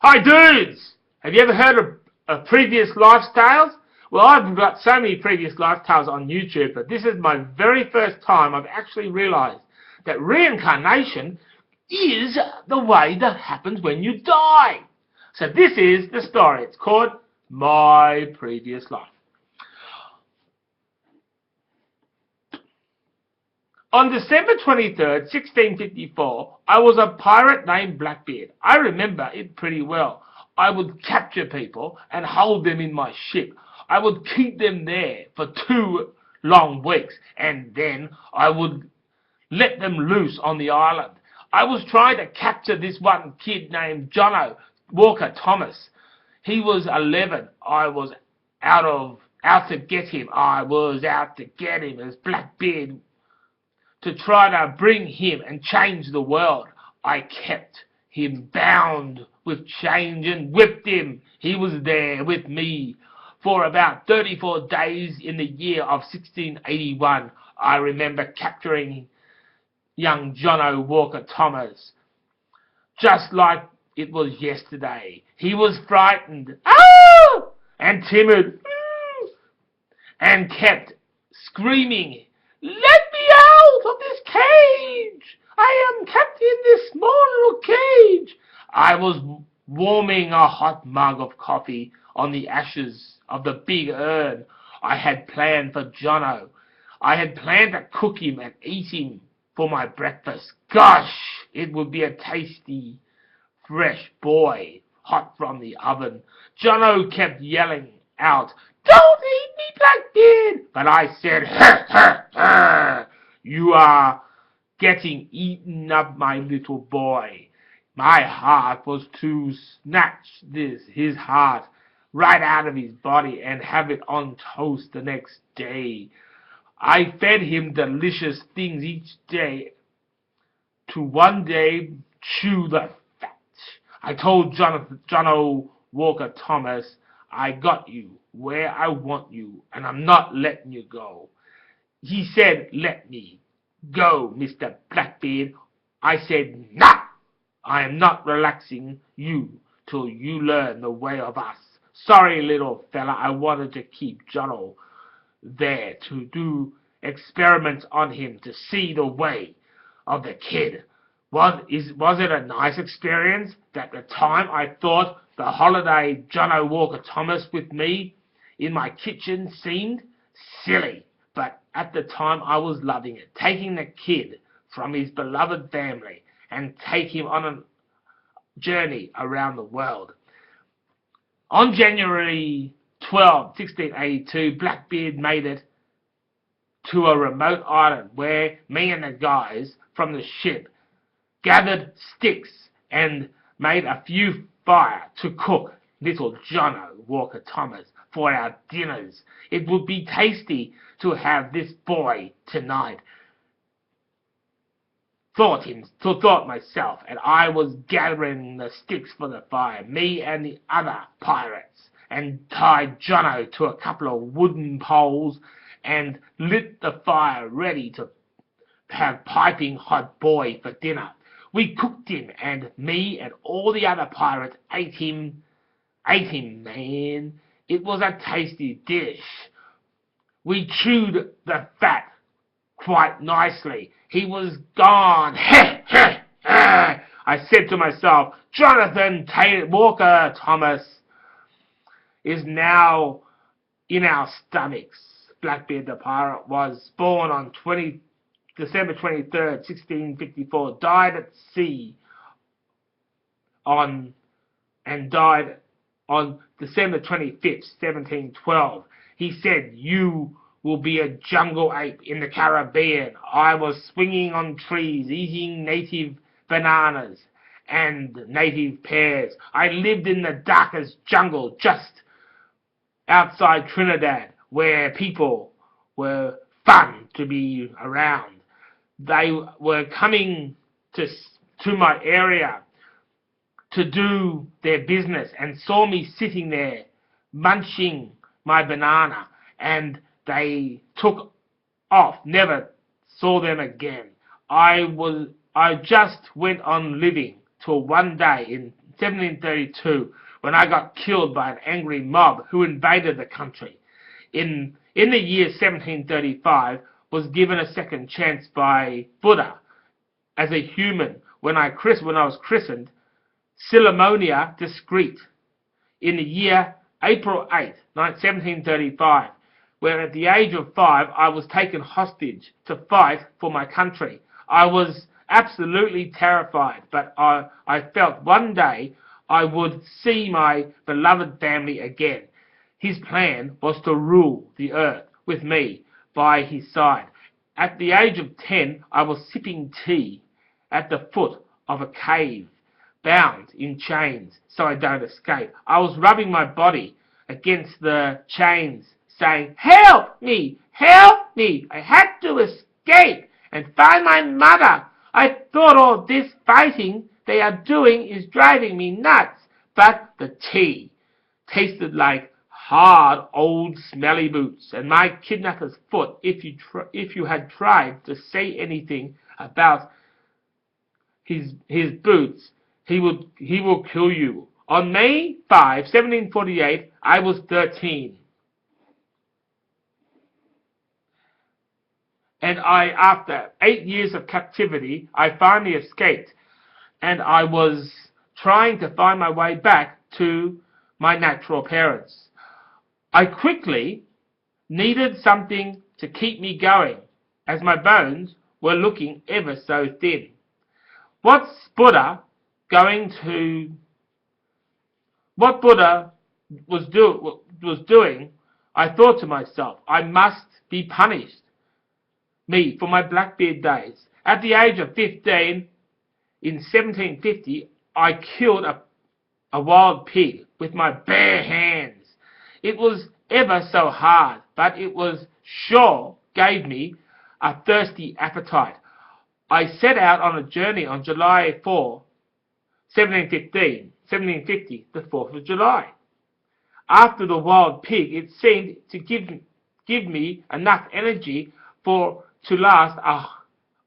Hi dudes! Have you ever heard of previous lifestyles? Well, I've got so many previous lifestyles on YouTube, but this is my very first time I've actually realized that reincarnation is the way that happens when you die. So this is the story. It's called My Previous Life. On December 23rd, 1654, I was a pirate named Blackbeard. I remember it pretty well. I would capture people and hold them in my ship. I would keep them there for 2 long weeks, and then I would let them loose on the island. I was trying to capture this one kid named Jono Walker Thomas. He was 11. I was out to get him. I was out to get him as Blackbeard, to try to bring him and change the world. I kept him bound with chains and whipped him. He was there with me for about 34 days in the year of 1681. I remember capturing young Jono Walker Thomas just like it was yesterday. He was frightened, and timid, and kept screaming, "Let me out of this cage! I am kept in this small little cage!" I was warming a hot mug of coffee on the ashes of the big urn I had planned for Jono. I had planned to cook him and eat him for my breakfast. Gosh, it would be a tasty, fresh boy, hot from the oven. Jono kept yelling out, "Don't eat me, Blackbeard!" But I said, "Ha, ha, ha! You are getting eaten up, my little boy." My heart was to snatch his heart right out of his body and have it on toast the next day. I fed him delicious things each day to one day chew the fat. I told Jono Walker Thomas, "I got you where I want you, and I'm not letting you go." He said, "Let me go, Mr. Blackbeard." I said, "Nah, I am not relaxing you till you learn the way of us." Sorry, little fella, I wanted to keep Jono there to do experiments on him to see the way of the kid. Was it a nice experience? At the time I thought the holiday Jono Walker Thomas with me in my kitchen seemed silly, but at the time I was loving it, taking the kid from his beloved family and take him on a journey around the world. On January 12, 1682, Blackbeard made it to a remote island where me and the guys from the ship gathered sticks and made a few fire to cook little Jono Walker Thomas for our dinners. It would be tasty to have this boy tonight, thought myself, and I was gathering the sticks for the fire, me and the other pirates, and tied Jono to a couple of wooden poles and lit the fire ready to have piping hot boy for dinner. We cooked him, and me and all the other pirates ate him, man. It was a tasty dish. We chewed the fat quite nicely. He was gone. I said to myself, Jonathan Walker Thomas is now in our stomachs. Blackbeard the pirate was born on December 23rd, 1654, died at sea and died on December 25th, 1712. He said, "You will be a jungle ape in the Caribbean." I was swinging on trees, eating native bananas and native pears. I lived in the darkest jungle just outside Trinidad, where people were fun to be around. They were coming to my area to do their business and saw me sitting there munching my banana, and they took off, never saw them again. I just went on living till one day in 1732, when I got killed by an angry mob who invaded the country. In the year 1735, was given a second chance by Buddha as a human when I was christened Silamonia Discreet in the year April 8, 1735, where at the age of 5 I was taken hostage to fight for my country. I was absolutely terrified, but I felt one day I would see my beloved family again. His plan was to rule the earth with me by his side. At the age of 10, I was sipping tea at the foot of a cave, bound in chains so I don't escape. I was rubbing my body against the chains, saying, "Help me! Help me! I had to escape and find my mother. I thought all this fighting they are doing is driving me nuts." But the tea tasted like hard, old, smelly boots, and my kidnapper's foot, if you had tried to say anything about his boots, he will kill you. On May 5, 1748, I was 13. And after 8 years of captivity, I finally escaped, and I was trying to find my way back to my natural parents. I quickly needed something to keep me going, as my bones were looking ever so thin. What Buddha was doing, I thought to myself, I must be punished, me, for my Blackbeard days. At the age of 15, in 1750, I killed a wild pig with my bare hands. It was ever so hard, but it was sure gave me a thirsty appetite. I set out on a journey on July 4, 1750, the 4th of July. After the wild pig, it seemed to give me enough energy to last a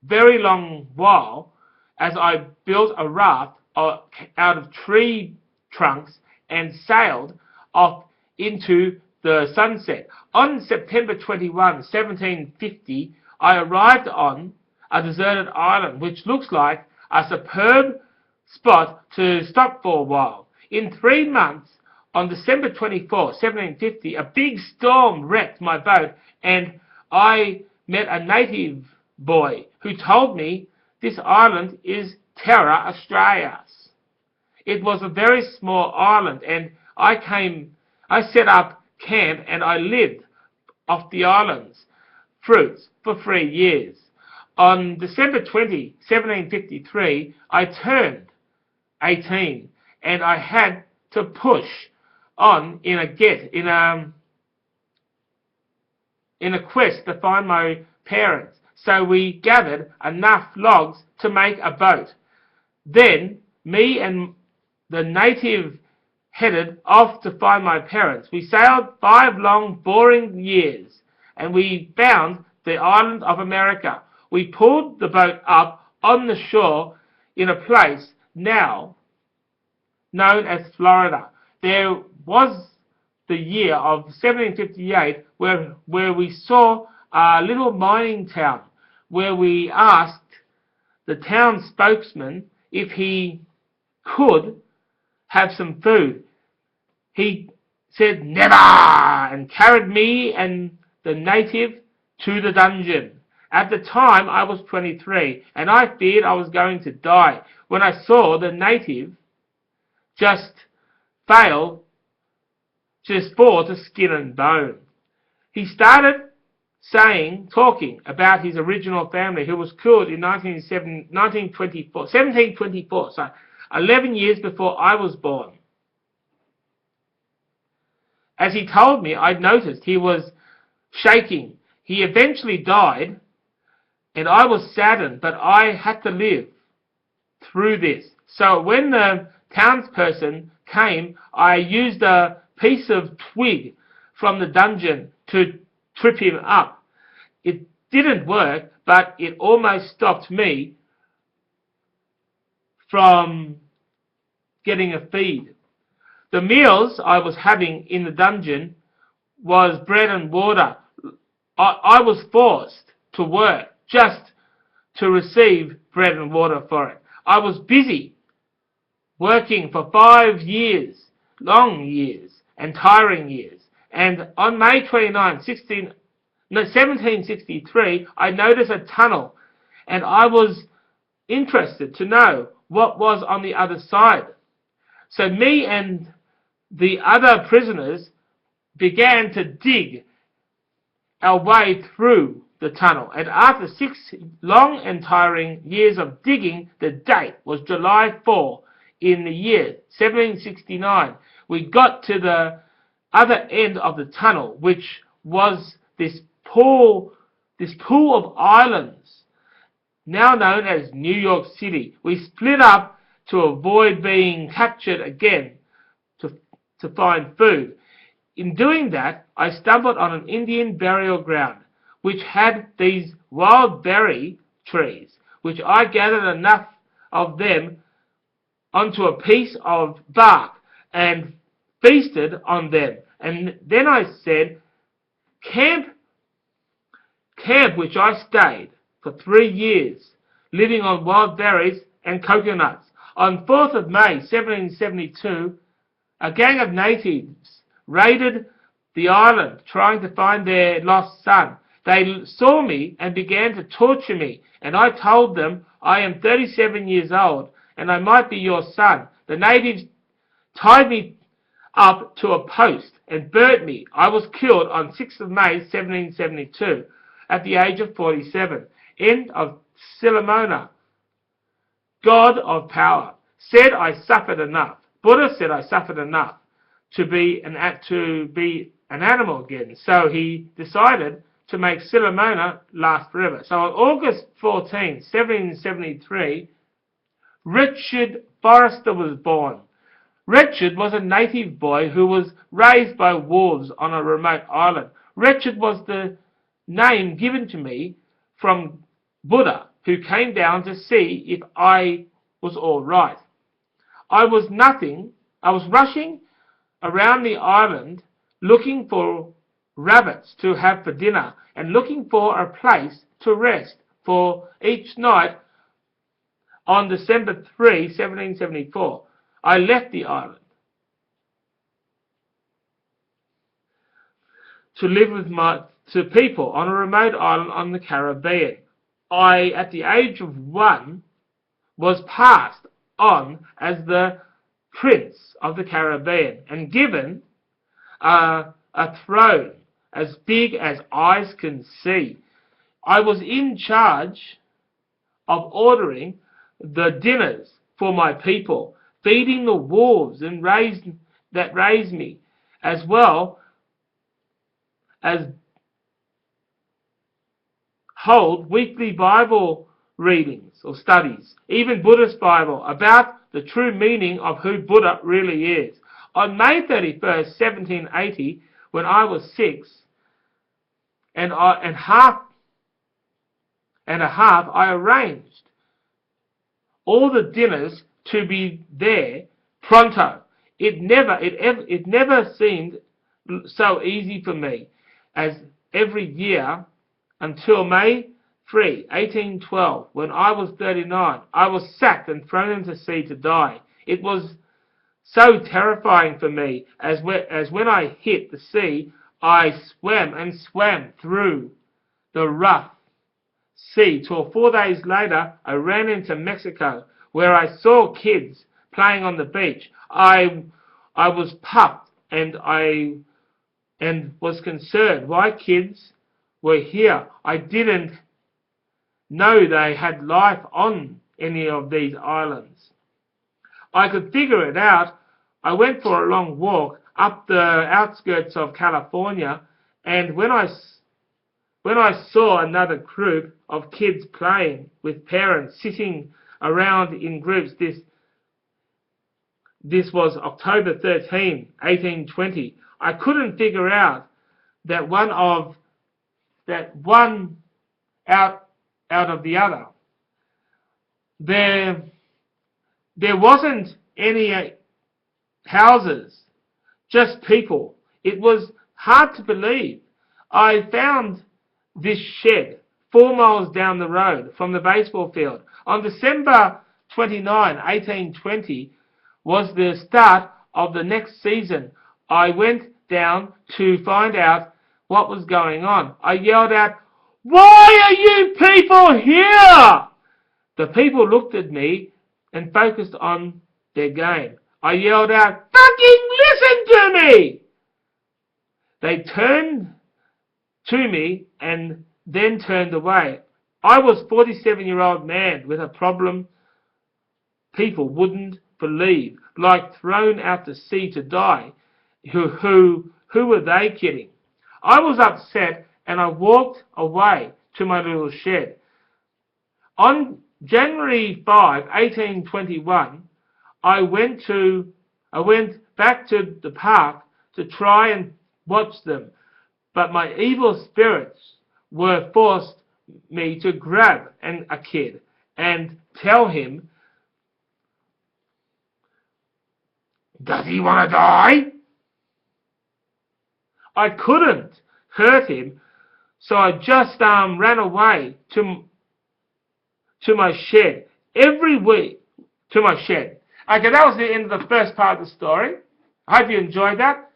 very long while, as I built a raft out of tree trunks and sailed off into the sunset. On September 21, 1750, I arrived on a deserted island, which looks like a superb spot to stop for a while. In 3 months, on December 24, 1750, a big storm wrecked my boat, and I met a native boy who told me this island is Terra Australis. It was a very small island, and I set up camp and I lived off the island's fruits for 3 years. On December 20, 1753, I turned 18, and I had to push on in a quest to find my parents. So we gathered enough logs to make a boat. Then me and the native headed off to find my parents. We sailed 5 long, boring years, and we found the island of America. We pulled the boat up on the shore in a place now known as Florida. There was the year of 1758 where we saw a little mining town, where we asked the town spokesman if he could have some food. He said never, and carried me and the native to the dungeon. At the time I was 23, and I feared I was going to die when I saw the native just fall to skin and bone. He started talking about his original family, who was killed in 1724, so 11 years before I was born. As he told me, I noticed he was shaking. He eventually died, and I was saddened, but I had to live through this. So when the townsperson came, I used a piece of twig from the dungeon to trip him up. It didn't work, but it almost stopped me from getting a feed. The meals I was having in the dungeon was bread and water. I was forced to work just to receive bread and water for it. I was busy working for 5 years, long years, and tiring years. And on May 29, 1763, I noticed a tunnel, and I was interested to know what was on the other side. So me and the other prisoners began to dig our way through the tunnel. And after 6 long and tiring years of digging, the date was July 4 in the year 1769. We got to the other end of the tunnel, which was this pool of islands, now known as New York City. We split up to avoid being captured again to find food. In doing that, I stumbled on an Indian burial ground, which had these wild berry trees, which I gathered enough of them onto a piece of bark and feasted on them. And then I said, camp which I stayed for 3 years, living on wild berries and coconuts. On 4th of May, 1772, a gang of natives raided the island trying to find their lost son. They saw me and began to torture me, and I told them I am 37 years old and I might be your son. The natives tied me up to a post and burnt me. I was killed on 6th of May 1772 at the age of 47. End of Silamona. God of power said I suffered enough. Buddha said I suffered enough to be an animal again. So he decided to make Silamona last forever. So on August 14, 1773, Richard Forrester was born. Richard was a native boy who was raised by wolves on a remote island. Richard was the name given to me from Buddha, who came down to see if I was all right. I was rushing around the island looking for rabbits to have for dinner and looking for a place to rest for each night. On December 3, 1774, I left the island to live with to people on a remote island on the Caribbean. I, at the age of 1, was passed on as the Prince of the Caribbean and given a throne as big as eyes can see. I was in charge of ordering the dinners for my people, feeding the wolves that raised me, as well as hold weekly Bible readings or studies, even Buddhist Bible, about the true meaning of who Buddha really is. On May 31st, 1780, when I was 6 and a half, I arranged all the dinners to be there pronto. It never seemed so easy for me as every year until May 3, 1812, when I was 39, I was sacked and thrown into sea to die. It was so terrifying for me as when I hit the sea, I swam through the rough sea till 4 days later I ran into Mexico, where I saw kids playing on the beach. I was puffed and was concerned why kids were here. I didn't know they had life on any of these islands. I could figure it out. I went for a long walk up the outskirts of California, and when I saw another group of kids playing with parents sitting around in groups, this was October 13, 1820. I couldn't figure out that one out of the other. There wasn't any houses, just people. It was hard to believe. I found this shed 4 miles down the road from the baseball field. On December 29, 1820, was the start of the next season. I went down to find out what was going on. I yelled out, "Why are you people here?" The people looked at me and focused on their game. I yelled out, "Fucking listen to me!" They turned to me and then turned away. I was a 47-year-old man with a problem people wouldn't believe, like thrown out to sea to die. Who were they kidding? I was upset and I walked away to my little shed. On January 5, 1821, I went back to the park to try and watch them, but my evil spirits were forced me to grab a kid and tell him, "Does he want to die?" I couldn't hurt him, so I just ran away to my shed every week. To my shed. Okay, that was the end of the first part of the story. I hope you enjoyed that.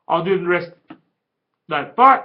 I'll do the rest. No, bye.